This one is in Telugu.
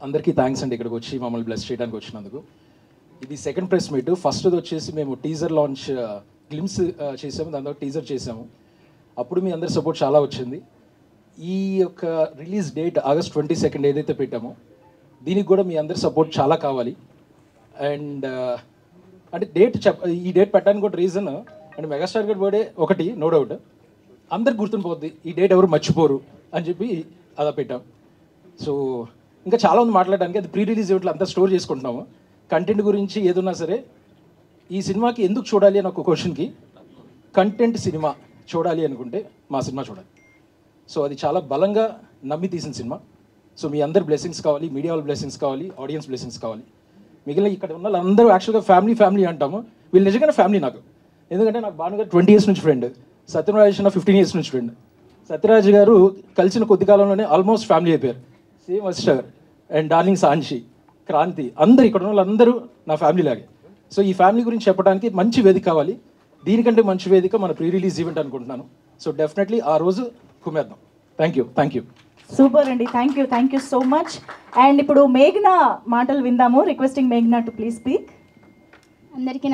అందరికీ థ్యాంక్స్ అండి ఇక్కడికి వచ్చి మమ్మల్ని బ్లెస్ చేయడానికి వచ్చినందుకు. ఇది సెకండ్ ప్రెస్ మీట్. ఫస్ట్ది వచ్చేసి మేము టీజర్ లాంచ్ గ్లిమ్స్ చేసాము, దాని తర్వాత టీజర్ చేసాము. అప్పుడు మీ అందరి సపోర్ట్ చాలా వచ్చింది. ఈ యొక్క రిలీజ్ డేట్ August 22 ఏదైతే పెట్టామో దీనికి కూడా మీ అందరి సపోర్ట్ చాలా కావాలి. అండ్ అంటే ఈ డేట్ పెట్టడానికి కూడా రీజన్ అంటే మెగాస్టార్ గారి బర్త్డే ఒకటి, నో డౌట్ అందరికి గుర్తుండిపోద్ది, ఈ డేట్ ఎవరు మర్చిపోరు అని చెప్పి అలా పెట్టాం. సో ఇంకా చాలా ఉంది మాట్లాడడానికి, అది ప్రీ రిలీజ్ ఈవెంట్లో అంతా స్టోర్ చేసుకుంటున్నాము. కంటెంట్ గురించి ఏదున్నా సరే ఈ సినిమాకి ఎందుకు చూడాలి అని ఒక క్వశ్చన్కి కంటెంట్ సినిమా చూడాలి అనుకుంటే మా సినిమా చూడాలి. సో అది చాలా బలంగా నమ్మి తీసిన సినిమా. సో మీ అందరి బ్లెస్సింగ్స్ కావాలి, మీడియా వాళ్ళ బ్లెస్సింగ్స్ కావాలి, ఆడియన్స్ బ్లెస్సింగ్స్ కావాలి. మిగిలిన ఇక్కడ ఉన్న వాళ్ళందరూ యాక్చువల్గా ఫ్యామిలీ అంటాము, వీళ్ళు నిజంగానే ఫ్యామిలీ నాకు. ఎందుకంటే నాకు భానుగారు 20 years నుంచి ఫ్రెండ్, సత్యరాజ్ 15 years నుంచి ఫ్రెండ్. సత్యరాజ్ గారు కలిసిన కొద్ది కాలంలోనే ఆల్మోస్ట్ ఫ్యామిలీ అయిపోయారు. సేమ్ అస్టర్ అండ్ డార్లింగ్ సాన్షి, క్రాంతి, అందరు ఇక్కడ ఉన్న వాళ్ళందరూ నా ఫ్యామిలీ లాగే. సో ఈ ఫ్యామిలీ గురించి చెప్పడానికి మంచి వేదిక కావాలి. దీనికంటే మంచి వేదిక మన ప్రీ రిలీజ్ ఈవెంట్ అనుకుంటున్నాను. సో డెఫినెట్లీ ఆ రోజు కుమేద్దాం. Thank you. సూపర్ అండి, thank you so much. And ఇప్పుడు మేఘ్నా మాటలు విందాము. రిక్వెస్టింగ్ మేఘ్నా టు ప్లీజ్ స్పీక్. అందరికీ